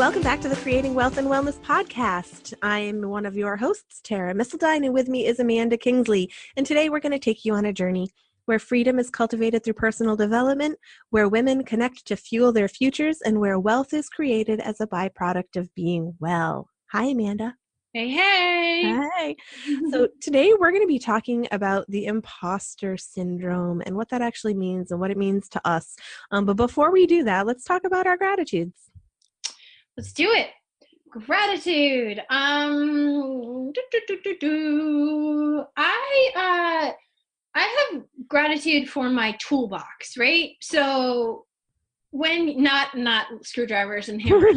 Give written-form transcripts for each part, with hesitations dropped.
Welcome back to the Creating Wealth and Wellness podcast. I'm one of your hosts, Tara Mistledine, and with me is Amanda Kingsley. And today we're going to take you on a journey where freedom is cultivated through personal development, where women connect to fuel their futures, and where wealth is created as a byproduct of being well. Hi, Amanda. Hey, hey. Hi. So today we're going to be talking about the imposter syndrome and what that actually means and what it means to us. But before we do that, let's talk about our gratitudes. Let's do it. Gratitude. I have gratitude for my toolbox, right? So when not screwdrivers and hammers,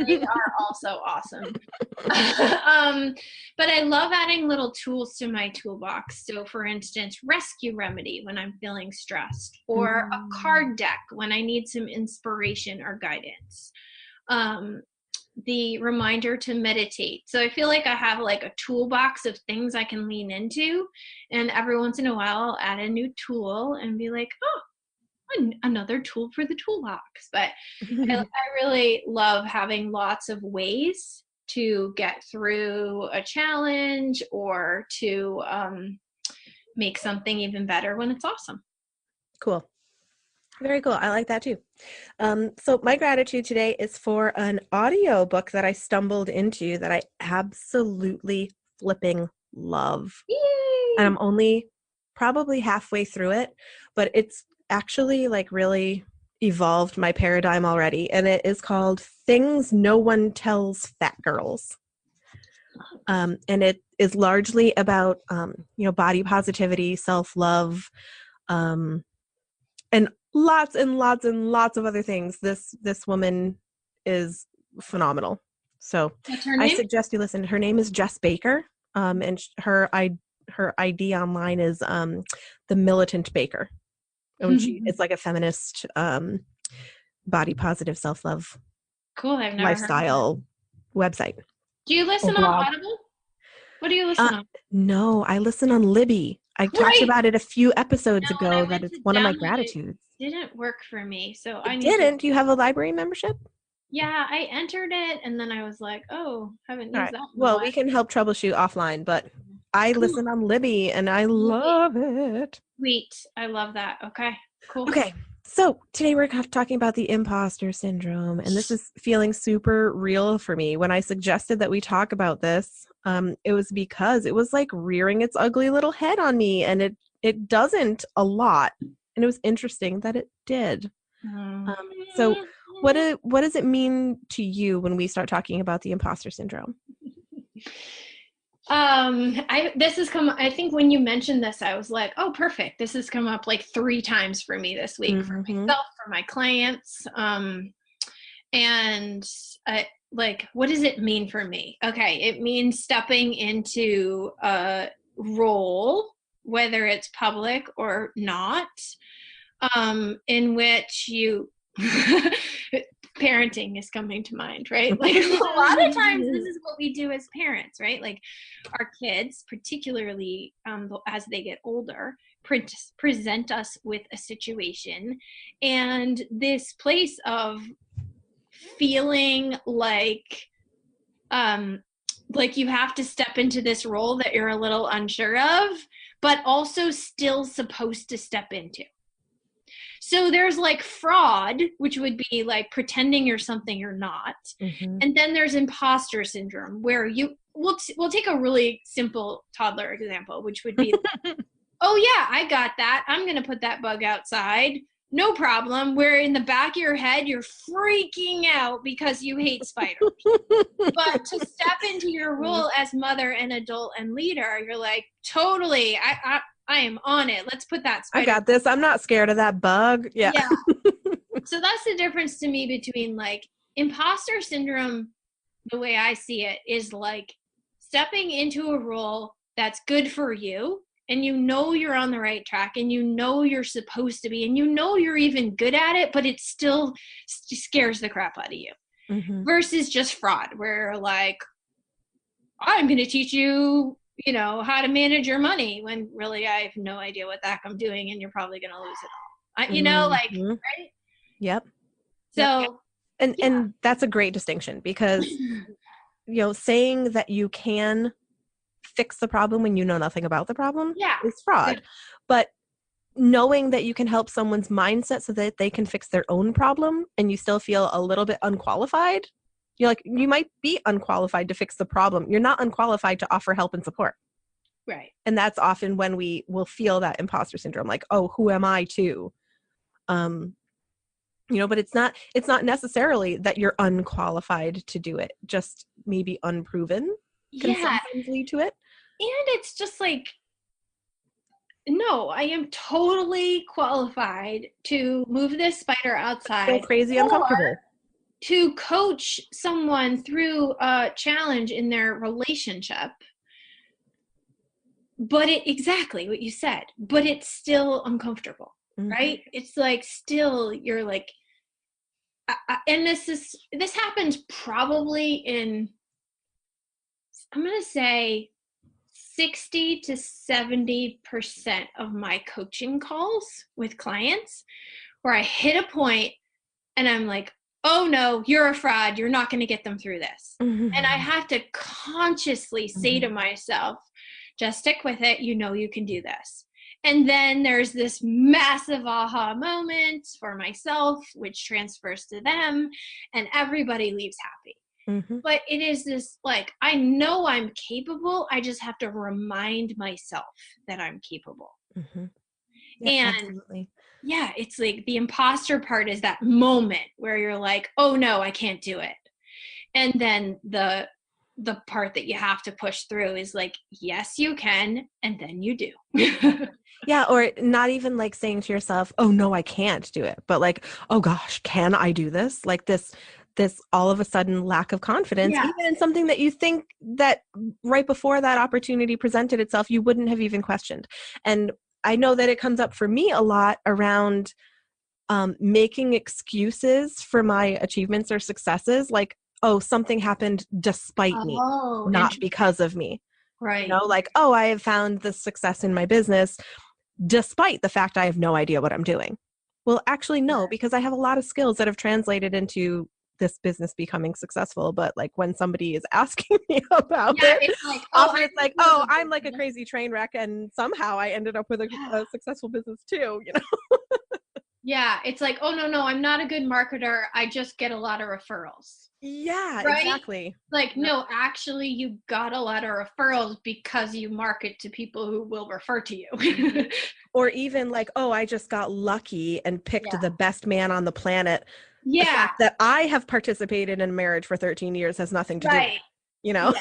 they are also awesome. But I love adding little tools to my toolbox. So for instance, rescue remedy when I'm feeling stressed, or a card deck when I need some inspiration or guidance. The reminder to meditate. So I feel like I have like a toolbox of things I can lean into, and every once in a while I'll add a new tool and be like, oh, another tool for the toolbox. But I really love having lots of ways to get through a challenge or to make something even better when it's awesome. Cool. Very cool. I like that too. So my gratitude today is for an audio book that I stumbled into that I absolutely flipping love. Yay! And I'm only probably halfway through it, but it's actually like really evolved my paradigm already. And it is called Things No One Tells Fat Girls. And it is largely about, body positivity, self-love, and lots and lots and lots of other things. This woman is phenomenal. So I suggest you listen. Her name is Jess Baker, and her ID online is the Militant Baker. And it's like a feminist, body positive, self-love, cool. I've never lifestyle website. Do you listen on Audible? What do you listen on? No, I listen on Libby. I talked about it a few episodes ago that it's one of my gratitudes. It didn't work for me, so Do you have a library membership? Yeah, I entered it and then I was like, oh, haven't used that. Well, we can help troubleshoot offline, but I listen on Libby and I love it. Sweet. I love that. Okay, cool. Okay, so today we're talking about the imposter syndrome, and this is feeling super real for me. When I suggested that we talk about this, it was because it was like rearing its ugly little head on me, and it doesn't a lot. And it was interesting that it did. So what does it mean to you when we start talking about the imposter syndrome? I think when you mentioned this, I was like, oh, perfect. This has come up like 3 times for me this week, for myself, for my clients. And like, what does it mean for me? Okay. It means stepping into a role, whether it's public or not, in which you parenting is coming to mind, right? Like a lot of times this is what we do as parents, right? Like our kids, particularly as they get older, present us with a situation, and this place of feeling like you have to step into this role that you're a little unsure of, but also still supposed to step into. So there's like fraud, which would be like pretending you're something you're not. And then there's imposter syndrome, where we'll take a really simple toddler example, which would be, oh yeah, I got that. I'm going to put that bug outside. No problem. Where in the back of your head, you're freaking out because you hate spiders. But to step into your role as mother and adult and leader, you're like, totally, I am on it. Let's put that spider. I got this. I'm not scared of that bug. Yeah. So that's the difference to me between like imposter syndrome. The way I see it is like stepping into a role that's good for you, and you know you're on the right track, and you know you're supposed to be, and you know you're even good at it, but it still scares the crap out of you. Versus just fraud, where like, I'm going to teach you, how to manage your money, when really I have no idea what the heck I'm doing, and you're probably going to lose it all. Right? Yep. So And that's a great distinction, because saying that you can fix the problem when you know nothing about the problem Yeah. is fraud. But knowing that you can help someone's mindset so that they can fix their own problem and you still feel a little bit unqualified, you might be unqualified to fix the problem. You're not unqualified to offer help and support. Right. And that's often when we will feel that imposter syndrome, like, oh, who am I to? But it's not necessarily that you're unqualified to do it. Just maybe unproven can Yeah. sometimes lead to it. And it's just like, no, I am totally qualified to move this spider outside. Still crazy uncomfortable. To coach someone through a challenge in their relationship. But exactly what you said, but it's still uncomfortable, right? It's like, still, you're like, and this happens probably in, I'm going to say 60 to 70% of my coaching calls with clients, where I hit a point and I'm like, oh no, you're a fraud. You're not going to get them through this. And I have to consciously say to myself, just stick with it. You can do this. And then there's this massive aha moment for myself, which transfers to them, and everybody leaves happy. But it is this, like, I know I'm capable. I just have to remind myself that I'm capable. Yeah, and absolutely. Yeah, it's like the imposter part is that moment where you're like, oh no, I can't do it. And then the part that you have to push through is like, yes, you can. And then you do. Yeah. Or not even like saying to yourself, oh no, I can't do it. But like, oh gosh, can I do this? Like this all of a sudden lack of confidence, even in something that you think that right before that opportunity presented itself, you wouldn't have even questioned. And I know that it comes up for me a lot around making excuses for my achievements or successes. Like, oh, something happened despite me, not because of me. Right. Like, oh, I have found this success in my business despite the fact I have no idea what I'm doing. Well, actually, no, because I have a lot of skills that have translated into this business becoming successful. But like when somebody is asking me about it, it's like, often it's like, oh, I'm like a crazy train wreck, and somehow I ended up with a successful business too, Yeah, it's like, oh no, I'm not a good marketer. I just get a lot of referrals. Yeah, right? Exactly. Like, no, actually, you got a lot of referrals because you market to people who will refer to you. Or even like, oh, I just got lucky and picked the best man on the planet. The fact that I have participated in marriage for 13 years has nothing to do with it,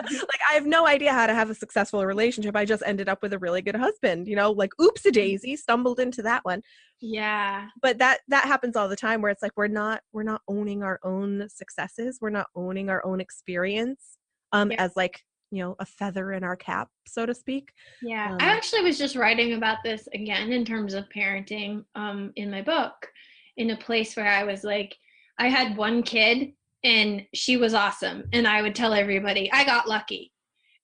like I have no idea how to have a successful relationship. I just ended up with a really good husband, like oops a daisy, stumbled into that one. Yeah. But that happens all the time, where it's like we're not owning our own successes. We're not owning our own experience as like, a feather in our cap, so to speak. Yeah. I actually was just writing about this again in terms of parenting in my book, in a place where I was like, I had one kid and she was awesome. And I would tell everybody I got lucky.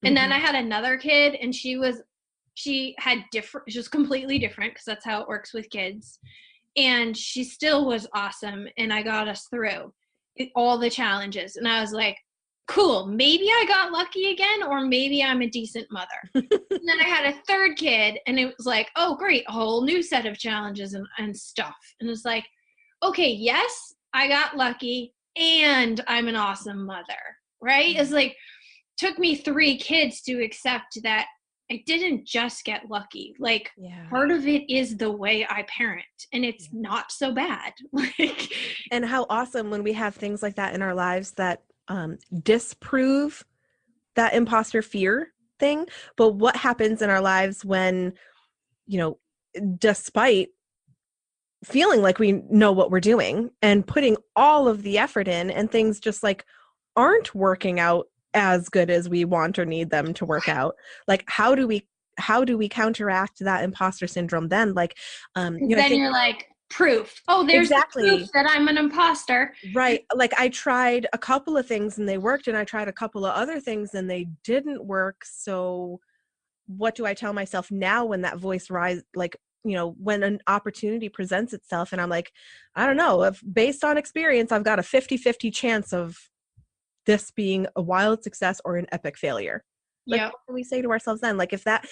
And then I had another kid and she was completely different, because that's how it works with kids. And she still was awesome. And I got us through all the challenges. And I was like, cool, maybe I got lucky again, or maybe I'm a decent mother. And then I had a third kid and it was like, oh great, a whole new set of challenges and stuff. And it's like, okay, yes, I got lucky and I'm an awesome mother, right? It's like, took me 3 kids to accept that I didn't just get lucky. Like, part of it is the way I parent, and it's not so bad. And how awesome when we have things like that in our lives that disprove that imposter fear thing. But what happens in our lives when, despite feeling like we know what we're doing and putting all of the effort in, and things just like aren't working out as good as we want or need them to work out? Like, how do we counteract that imposter syndrome then? Like, then you're like, proof. Oh, there's exactly the proof that I'm an imposter. Right. Like, I tried a couple of things and they worked, and I tried a couple of other things and they didn't work. So what do I tell myself now when that voice when an opportunity presents itself and I'm like, I don't know, if based on experience, I've got a 50-50 chance of this being a wild success or an epic failure. Like, Yep. what can we say to ourselves then? Like, if that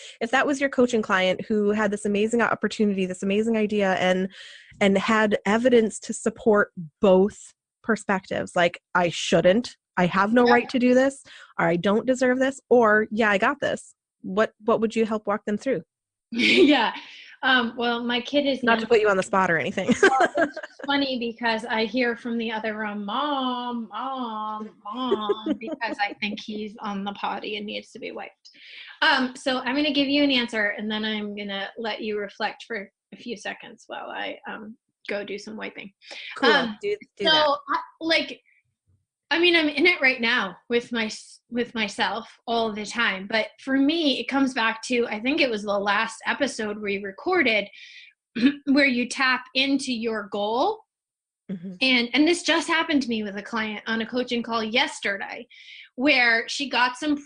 was your coaching client who had this amazing opportunity, this amazing idea, and had evidence to support both perspectives, like, I shouldn't, I have no right to do this, or I don't deserve this, or yeah, I got this. What would you help walk them through? Yeah. Well, my kid is Not to put you on the spot or anything. Well, it's funny because I hear from the other room, mom, mom, mom, because I think he's on the potty and needs to be wiped. So I'm going to give you an answer, and then I'm going to let you reflect for a few seconds while I go do some wiping. Cool. Do that. I'm in it right now with myself all the time. But for me, it comes back to, I think it was the last episode we recorded where you tap into your goal. Mm-hmm. And this just happened to me with a client on a coaching call yesterday, where she got some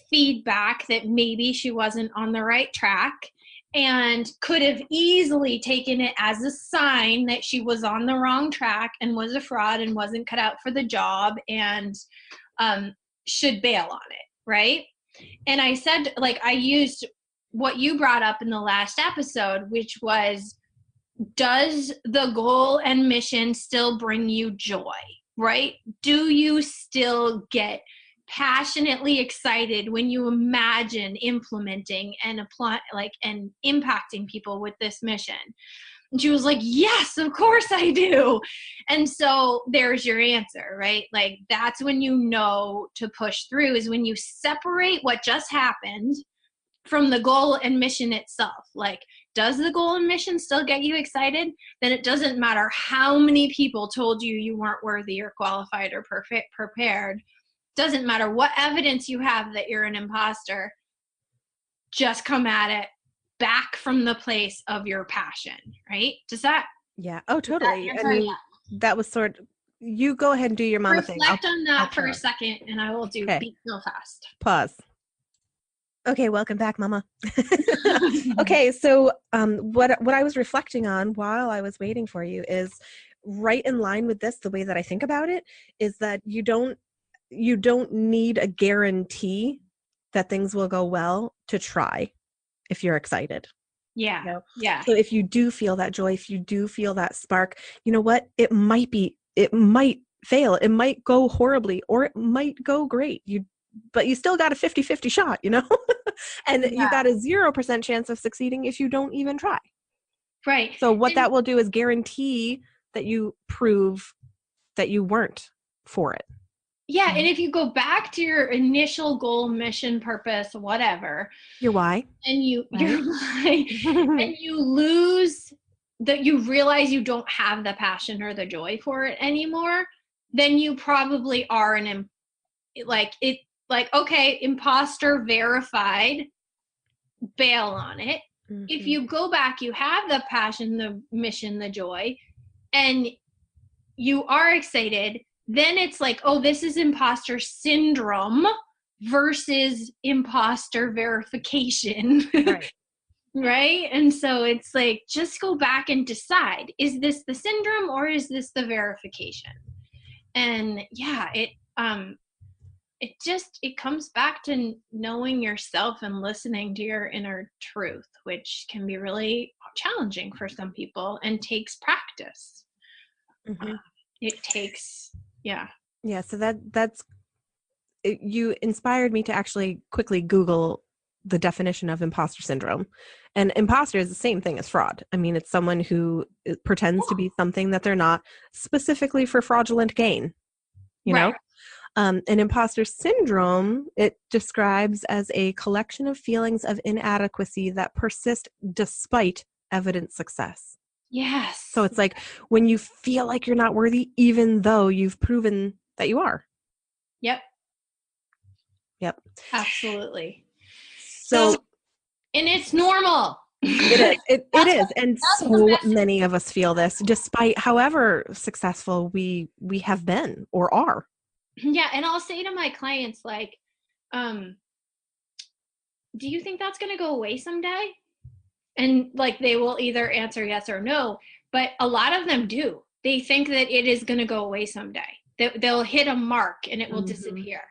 feedback that maybe she wasn't on the right track, and could have easily taken it as a sign that she was on the wrong track and was a fraud and wasn't cut out for the job and should bail on it, right? And I said, I used what you brought up in the last episode, which was, does the goal and mission still bring you joy, right? Do you still get passionately excited when you imagine implementing and apply, and impacting people with this mission? And she was like, yes, of course I do. And so there's your answer, right? Like, that's when you know to push through, is when you separate what just happened from the goal and mission itself. Like, does the goal and mission still get you excited? Then it doesn't matter how many people told you you weren't worthy or qualified or prepared. Doesn't matter what evidence you have that you're an imposter. Just come at it back from the place of your passion, right? Does that? Yeah. Oh, totally. I mean, that was you go ahead and do your mama thing. Reflect on that for a second, and I will do beat so fast. Pause. Okay, welcome back, mama. Okay, so what I was reflecting on while I was waiting for you is right in line with this. The way that I think about it is that you don't need a guarantee that things will go well to try if you're excited. Yeah. Yeah. So if you do feel that joy, if you do feel that spark, you know what? It might fail. It might go horribly, or it might go great. But you still got a 50-50 shot, and you got a 0% chance of succeeding if you don't even try. Right. So what that will do is guarantee that you prove that you weren't for it. Yeah. And if you go back to your initial goal, mission, purpose, whatever, your why, and your why, and you lose that, you realize you don't have the passion or the joy for it anymore, then you probably are okay, imposter verified, bail on it. Mm-hmm. If you go back, you have the passion, the mission, the joy, and you are excited, then it's like, oh, this is imposter syndrome versus imposter verification. Right. Right? And so it's like, just go back and decide, is this the syndrome or is this the verification? And yeah, it comes back to knowing yourself and listening to your inner truth, which can be really challenging for some people and takes practice. Mm-hmm. It takes, yeah. So that's you inspired me to actually quickly Google the definition of imposter syndrome. And imposter is the same thing as fraud. I mean, it's someone who pretends to be something that they're not, specifically for fraudulent gain, you know? An imposter syndrome, it describes as a collection of feelings of inadequacy that persist despite evident success. Yes. So it's like when you feel like you're not worthy, even though you've proven that you are. Yep. Absolutely. So and it's normal. It is. It is. And so many of us feel this, despite however successful we have been or are. Yeah. And I'll say to my clients, do you think that's going to go away someday? And like they will either answer yes or no, but a lot of them do. They think that it is going to go away someday. They'll hit a mark and it will disappear.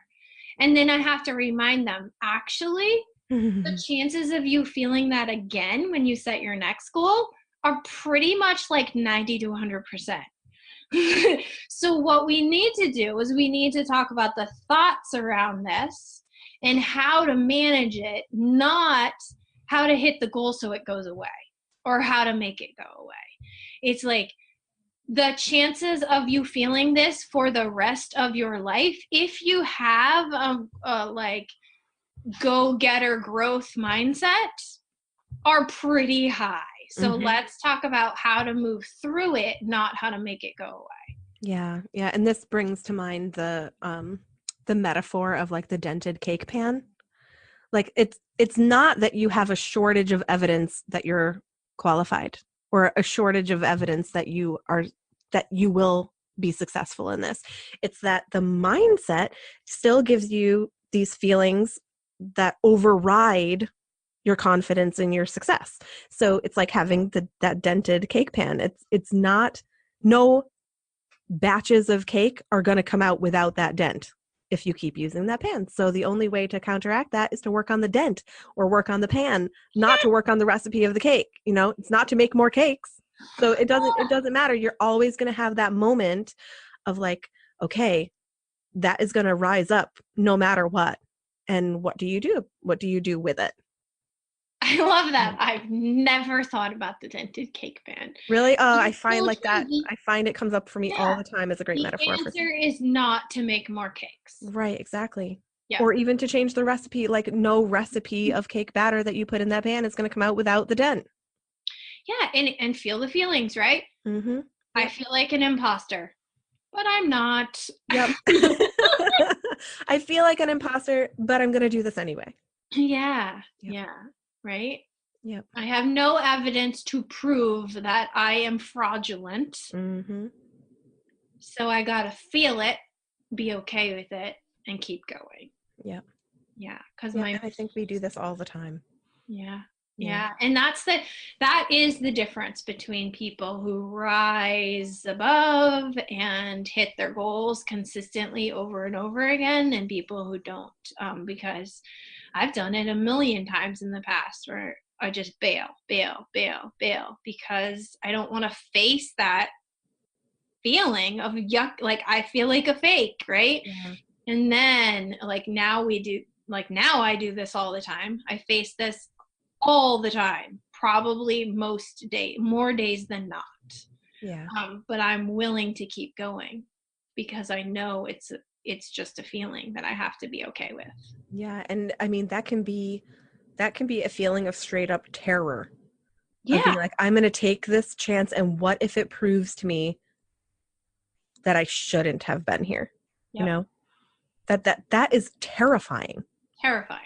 And then I have to remind them, actually, the chances of you feeling that again when you set your next goal are pretty much like 90 to 100%. So what we need to do is we need to talk about the thoughts around this and how to manage it, not how to hit the goal so it goes away or how to make it go away. It's like the chances of you feeling this for the rest of your life, if you have a like go-getter growth mindset, are pretty high. So let's talk about how to move through it, not how to make it go away. Yeah. Yeah. And this brings to mind the metaphor of like the dented cake pan. Like it's not that you have a shortage of evidence that you're qualified or a shortage of evidence that you will be successful in this. It's that the mindset still gives you these feelings that override your confidence in your success. So it's like having that dented cake pan. It's not, no batches of cake are going to come out without that dent if you keep using that pan. So the only way to counteract that is to work on the dent or work on the pan, not to work on the recipe of the cake. You know, it's not to make more cakes. So it doesn't matter. You're always going to have that moment of like, okay, that is going to rise up no matter what. And what do you do? What do you do with it? I love that. I've never thought about the dented cake pan. Really? I find like that. I find it comes up for me all the time as a great metaphor. The answer is not to make more cakes. Right, exactly. Yeah. Or even to change the recipe. Like no recipe of cake batter that you put in that pan is going to come out without the dent. Yeah, and feel the feelings, right? Mm-hmm. Yep. I feel like an imposter, but I'm not. Yep. I feel like an imposter, but I'm going to do this anyway. Yeah. Yep. Yeah. Right? Yep. I have no evidence to prove that I am fraudulent. Mm-hmm. So I got to feel it, be okay with it, and keep going. Yep. Yeah. Because I think we do this all the time. Yeah. Yeah. And that is the difference between people who rise above and hit their goals consistently over and over again and people who don't. Because I've done it a million times in the past where I just bail because I don't want to face that feeling of yuck. Like I feel like a fake, right? Yeah. And then now I do this all the time. I face this all the time, probably more days than not. Yeah. But I'm willing to keep going because I know it's just a feeling that I have to be okay with. Yeah. And I mean, that can be a feeling of straight up terror. Yeah. Of being like, I'm going to take this chance. And what if it proves to me that I shouldn't have been here? Yep. You know, that is terrifying.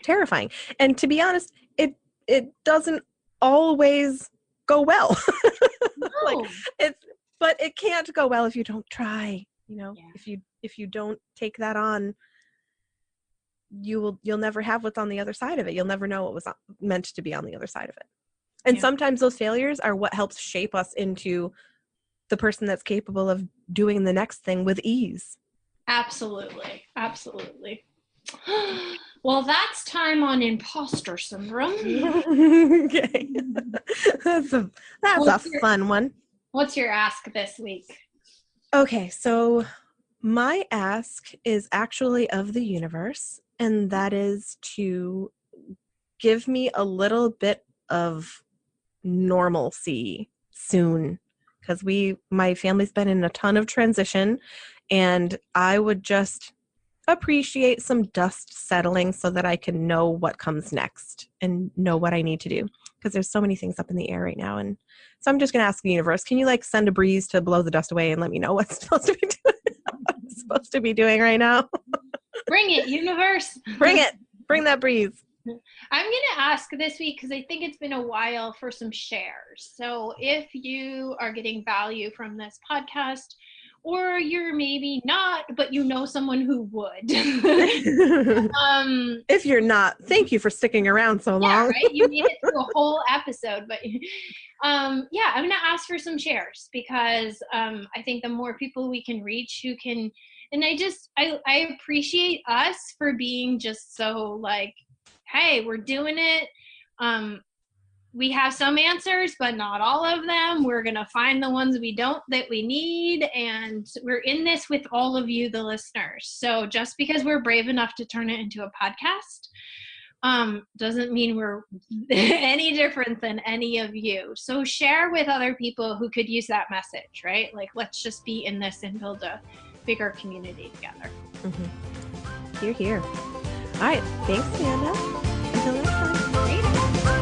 Terrifying. And to be honest, it doesn't always go well. No. But it can't go well if you don't try, you know. Yeah. If you don't take that on, you'll never have what's on the other side of it. You'll never know what was meant to be on the other side of it. And sometimes those failures are what helps shape us into the person that's capable of doing the next thing with ease. Absolutely. Well, that's time on imposter syndrome. Okay. That's a fun one. What's your ask this week? Okay, so my ask is actually of the universe, and that is to give me a little bit of normalcy soon, because my family's been in a ton of transition, and I would just appreciate some dust settling so that I can know what comes next and know what I need to do, because there's so many things up in the air right now. And so I'm just going to ask the universe, can you send a breeze to blow the dust away and let me know what's supposed to be doing right now? Bring it, universe. Bring it. Bring that breeze. I'm going to ask this week because I think it's been a while for some shares. So if you are getting value from this podcast, or you're maybe not, but you know someone who would. If you're not, thank you for sticking around so long. Right? You made it through a whole episode, but yeah, I'm gonna ask for some shares because I think the more people we can reach who can, and I appreciate us for being just so like, hey, we're doing it. We have some answers, but not all of them. We're going to find the ones that we need. And we're in this with all of you, the listeners. So just because we're brave enough to turn it into a podcast, doesn't mean we're any different than any of you. So share with other people who could use that message, right? Like, let's just be in this and build a bigger community together. Mm-hmm. Hear, hear. All right. Thanks, Amanda. Until next time. Great.